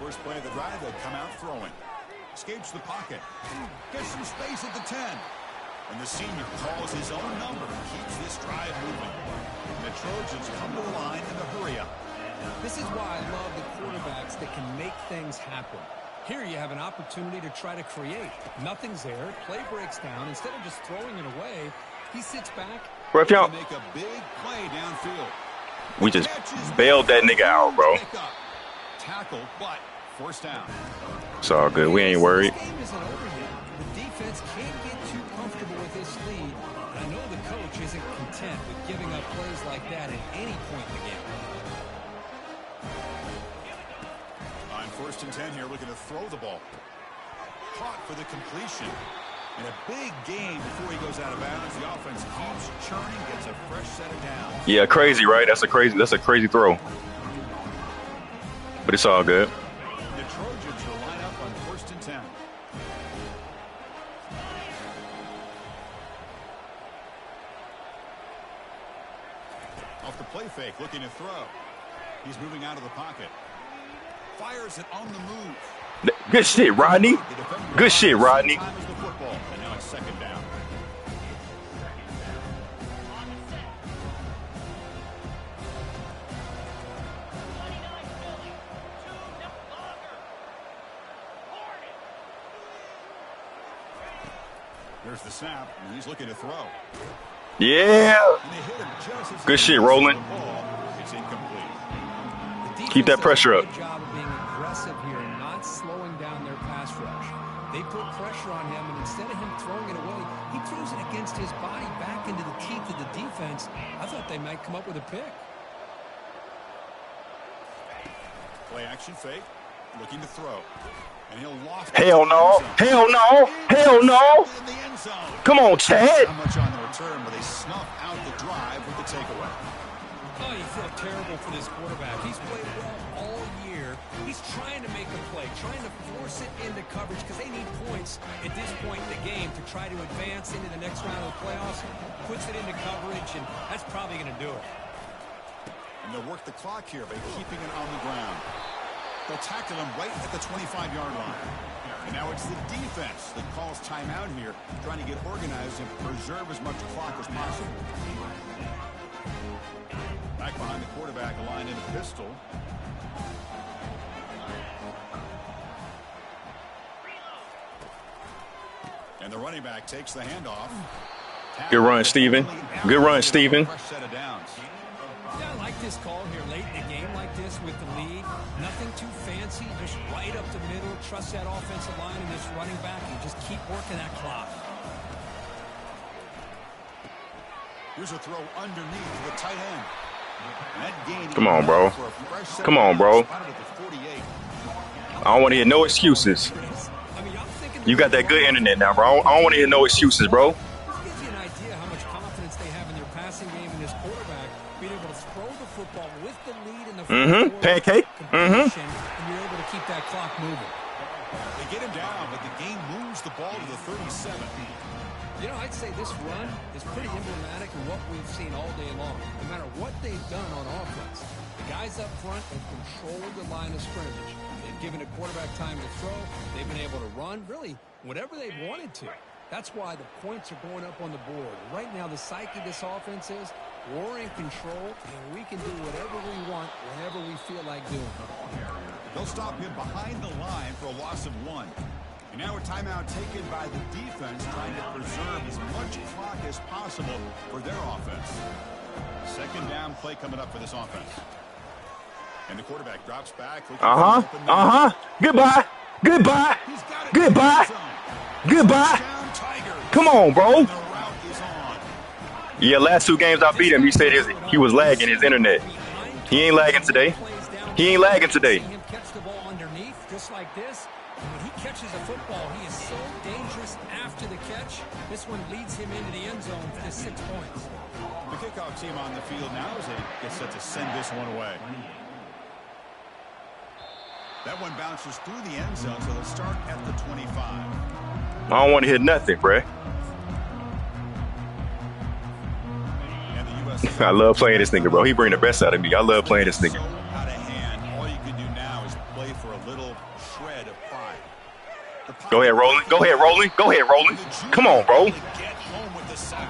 S1: First play of the drive, they'll come out throwing. Escapes the pocket. Gets some space at the 10. And the senior calls his own number. Keeps this drive moving. And the Trojans come to the line in the hurry up.
S3: This is why I love the quarterbacks that can make things happen. Here you have an opportunity to try to create. Nothing's there. Play breaks down. Instead of just throwing it away, he sits back.
S2: Bro, if y'all
S1: make a big play downfield.
S2: We just bailed that nigga out, bro.
S1: Tackle, but 1st down.
S2: It's all good. We ain't worried.
S3: This game isn't over yet. The defense can't get too comfortable with this lead. And I know the coach isn't content with giving up plays like that at any point in the game.
S1: On 1st and 10 here, looking to throw the ball. Caught for the completion. And a big game before he goes out of bounds. The offense keeps churning, gets a fresh set of downs.
S2: Yeah, crazy, right? That's a crazy throw. But it's all good.
S1: The Trojans will line up on 1st and 10. Off the play fake, looking to throw. He's moving out of the pocket. Fires it on the move.
S2: Good shit, Rodney. Good shit, Rodney.
S1: And now it's 2nd down. There's the snap, and he's looking to throw.
S2: Yeah. Good shit, Roland.
S1: It's incomplete.
S2: Keep that pressure up.
S3: Good job of being aggressive here and not slowing down their pass rush. They put pressure on him, and instead of him throwing it away, he throws it against his body back into the teeth of the defense. I thought they might come up with a pick.
S1: Play action fake, looking to throw. And he'll loft.
S2: Hell no. Hell no. Hell no. Come on, Chad.
S1: Not much on the return, but they snuff out the drive with the takeaway.
S3: Oh, you feel terrible for this quarterback. He's played well all year. He's trying to make a play, trying to force it into coverage because they need points at this point in the game to try to advance into the next round of the playoffs. Puts it into coverage, and that's probably going to do it.
S1: And they'll work the clock here by keeping it on the ground. They'll tackle him right at the 25-yard line. And now it's the defense that calls timeout here, trying to get organized and preserve as much clock as possible. Back behind the quarterback, aligned in a pistol. And the running back takes the handoff.
S2: Good run, Steven. Good run, Steven.
S3: Yeah, I like this call here late in a game like this with the lead. Nothing too fancy, just right up the middle. Trust that offensive line and this running back and just keep working that clock.
S1: Here's a throw underneath the tight end. That gain.
S2: Come on, bro. Come on, bro. I don't want to hear no excuses. You got that good internet now, bro. I don't want to hear no excuses, bro.
S3: This gives you an idea how much confidence they have in their passing game and this quarterback being able to throw the football with the lead in the
S2: Pancake.
S3: and you're able to keep that clock moving.
S1: They get him down, but the game moves the ball to the 37.
S3: You know, I'd say this run is pretty emblematic of what we've seen all day long. No matter what they've done on offense, the guys up front have controlled the line of scrimmage. They've given a quarterback time to throw. They've been able to run, really, whatever they've wanted to. That's why the points are going up on the board. Right now, the psyche of this offense is we're in control, and we can do whatever we want whenever we feel like doing it.
S1: They'll stop him behind the line for a loss of 1. And now a timeout taken by the defense, trying to preserve as much clock as possible for their offense. Second down play coming up for this offense. And the quarterback drops back.
S2: Goodbye. Goodbye. Goodbye. Goodbye. Come on, bro. Yeah, last 2 games I beat him, he said he was lagging his internet. He ain't lagging today. He ain't lagging today.
S3: Catch the ball underneath just like this. When he catches a football, he is so dangerous after the catch. This one leads him into the end zone for the 6 points.
S1: The kickoff team on the field now as they get set to send this one away. That one bounces through the end zone, so they'll start at the 25.
S2: I don't want to hear nothing, bruh. I love playing this nigga, bro. He bring the best out of me. I love playing this nigga.
S1: Out of hand. All you can do now is play for a little shred of pride.
S2: Go ahead, Roland. Go ahead, Roland. Go ahead, Roland. Come on, bro.
S1: Get home with the sack.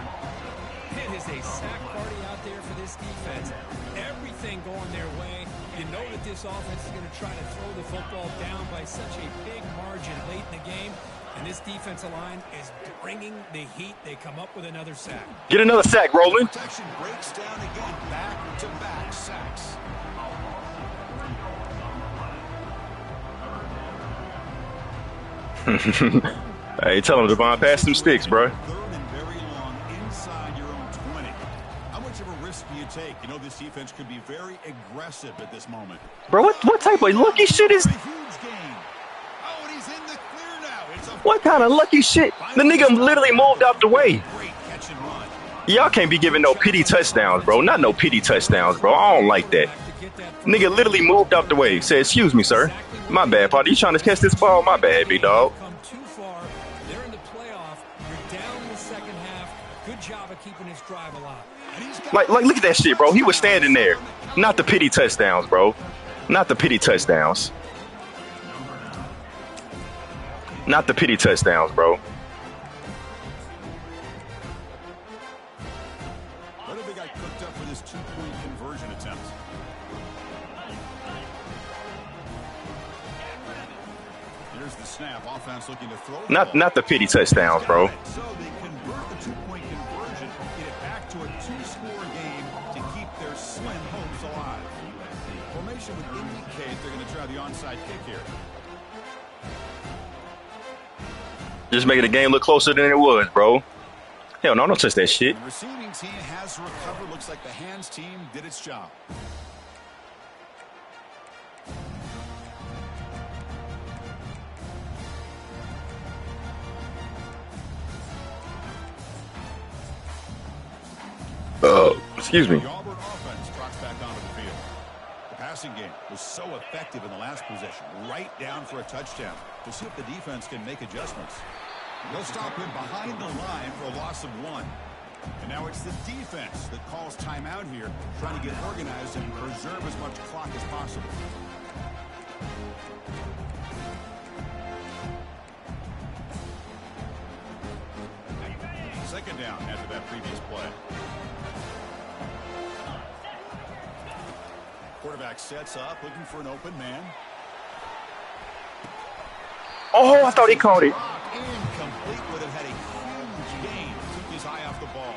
S3: It is a sack party out there for this defense. Everything going their way. You know that this offense is going to try to throw the football down by such a big margin late in the game. And this defensive line is bringing the heat. They come up with another sack.
S2: Get another sack, Roland.
S1: Protection breaks down again. Back-to-back sacks.
S2: Hey, tell him, Devon, pass some sticks, bro.
S1: Third and very long inside your own 20. How much of a risk do you take? You know this defense could be very aggressive at this moment.
S2: Bro, what type of lucky shit is...
S1: A huge gain. Oh, and he's in the clear now. It's a
S2: What kind of lucky shit? The nigga literally moved out the way.
S1: great catch and run.
S2: Y'all can't be giving no pity touchdowns, bro. Not no pity touchdowns, bro. I don't like that. Nigga literally moved out the way. Said, excuse me, sir. My bad, partner. You trying to catch this ball? My bad, big dog.
S3: Come too far. They're in the playoff. You're down in the second half. Good job of keeping this drive alive.
S2: Like, look at that shit, bro. He was standing there. Not the pity touchdowns, bro. Not the pity touchdowns. Not the pity touchdowns, bro.
S1: What if they got cooked up for this 2-point conversion attempt? Here's the snap. Offense looking to throw.
S2: Not the pity touchdowns, bro.
S1: So they convert the 2-point conversion, get it back to a 2-score game to keep their slim hopes alive. Formation would indicate they're going to try the onside kick here.
S2: Just making the game look closer than it was, bro. Hell no, don't touch that shit.
S1: The receiving team has recovered. Looks like the hands team did its job.
S2: Excuse me.
S1: The Auburn offense trots back onto the field. The passing game was so effective in the last possession, right down for a touchdown. To see if the defense can make adjustments. They'll stop him behind the line for a loss of 1. And now it's the defense that calls timeout here, trying to get organized and preserve as much clock as possible. Second down after that previous play. Quarterback sets up, looking for an open man.
S2: Oh, I thought he caught it.
S1: Incomplete, would have had a huge gain. Took his eye off the ball.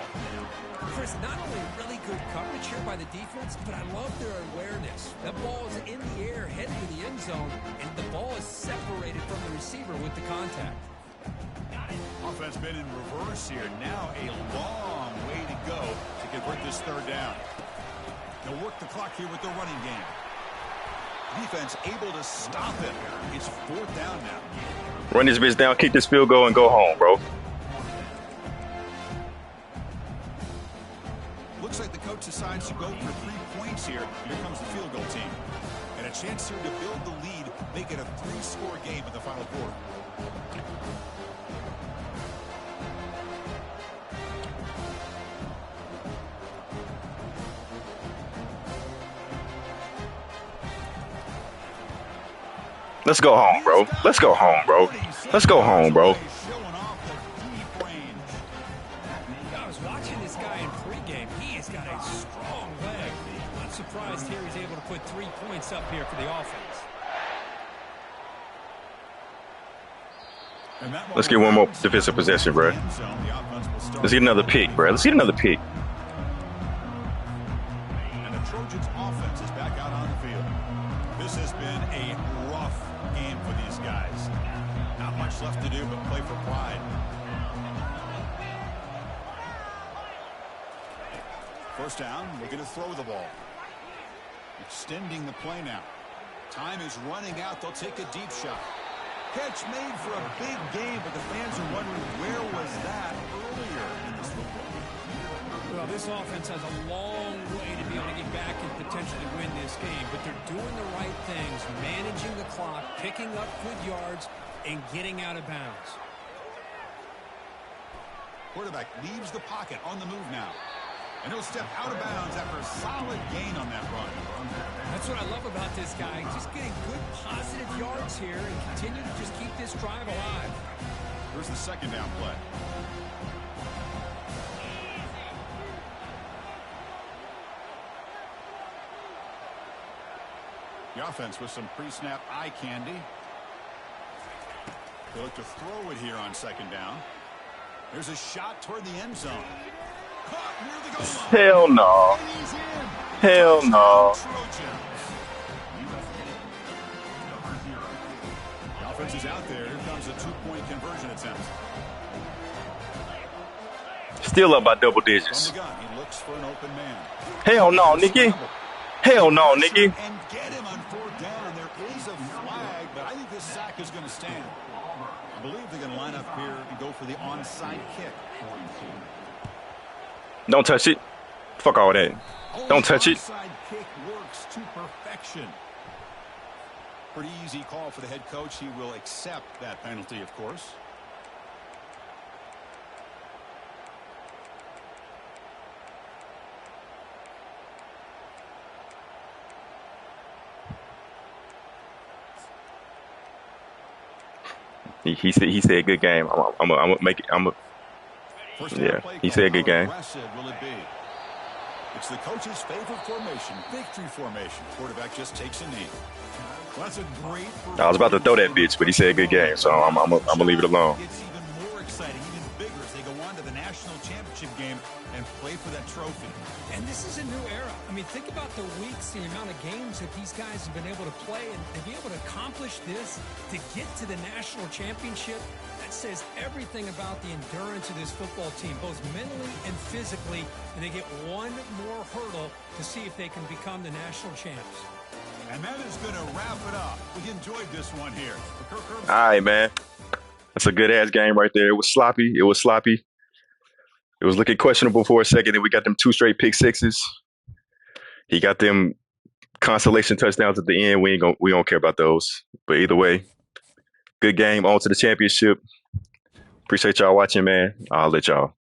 S3: yardage here by the defense, but I love their awareness. That ball is in the air, headed to the end zone, and the ball is separated from the receiver with the contact.
S1: Offense been in reverse here. Now a long way to go to convert this third down. They'll work the clock here with their running game. Defense able to stop it. It's fourth down now.
S2: Run this bitch down, kick this field goal, and go home, bro.
S1: Looks like the coach decides to go for 3 points here. Here comes the field goal team. And a chance here to build the lead, make it a 3-score game in the final quarter.
S2: Let's go home, bro. Let's go home, bro. Let's go home, bro.
S3: I was watching this guy in pregame. He has got a strong leg. Not surprised here he's able to put 3 points up here for the offense.
S2: Let's get one more defensive possession, bro. Let's get another pick, bro. Let's get another pick.
S1: And the Trojans offense is back out on the field. This has been a rough game for these guys. Not much left to do but play for pride. First down, looking to throw the ball. Extending the play now. Time is running out. They'll take a deep shot. Catch made for a big game, but the fans are wondering where was that earlier in this football.
S3: Well, this offense has a long way to be able to get back and potentially win this game, but they're doing the right things, managing the clock, picking up good yards, and getting out of bounds.
S1: Quarterback leaves the pocket on the move now. And he'll step out of bounds after a solid gain on that run.
S3: That's what I love about this guy. Just getting good positive yards here and continue to just keep this drive alive.
S1: Here's the second down play. The offense with some pre-snap eye candy. They look to throw it here on second down. There's a shot toward the end zone. Caught near the goal line.
S2: Hell no. Hell no.
S1: The offense is out there. Here comes a 2-point conversion attempt.
S2: Still up by double digits.
S1: From the gun, he looks for an open man.
S2: Hell no, Nicky. Hell no, Nicky.
S1: And get him on fourth down. There is a flag, but I think this sack is going to stand. I believe they're going to line up here and go for the onside kick.
S2: Don't touch it. Fuck all that. Don't touch it.
S1: Onside kick works to perfection. Pretty easy call for the head coach. He will accept that penalty, of course.
S2: He said good game. I'm gonna make it. Yeah, he said good game.
S1: Will it be? It's the coach's favorite formation, victory formation. Quarterback just takes a knee. Well, that's a great.
S2: I was about to throw that bitch, but he said good game, so I'm gonna leave it alone.
S1: It's even more exciting, even bigger as they go on to the national championship game and play for that trophy.
S3: And this is a new era. I mean, think about the weeks, the amount of games that these guys have been able to play, and to be able to accomplish this, to get to the national championship, that says everything about the endurance of this football team, both mentally and physically, and they get one more hurdle to see if they can become the national champs.
S1: And that is going to wrap it up. We enjoyed this one here.
S2: All right, man. That's a good-ass game right there. It was sloppy. It was sloppy. It was looking questionable for a second, and we got them 2 straight pick sixes. He got them consolation touchdowns at the end. We don't care about those. But either way, good game. On to the championship. Appreciate y'all watching, man. I'll let y'all.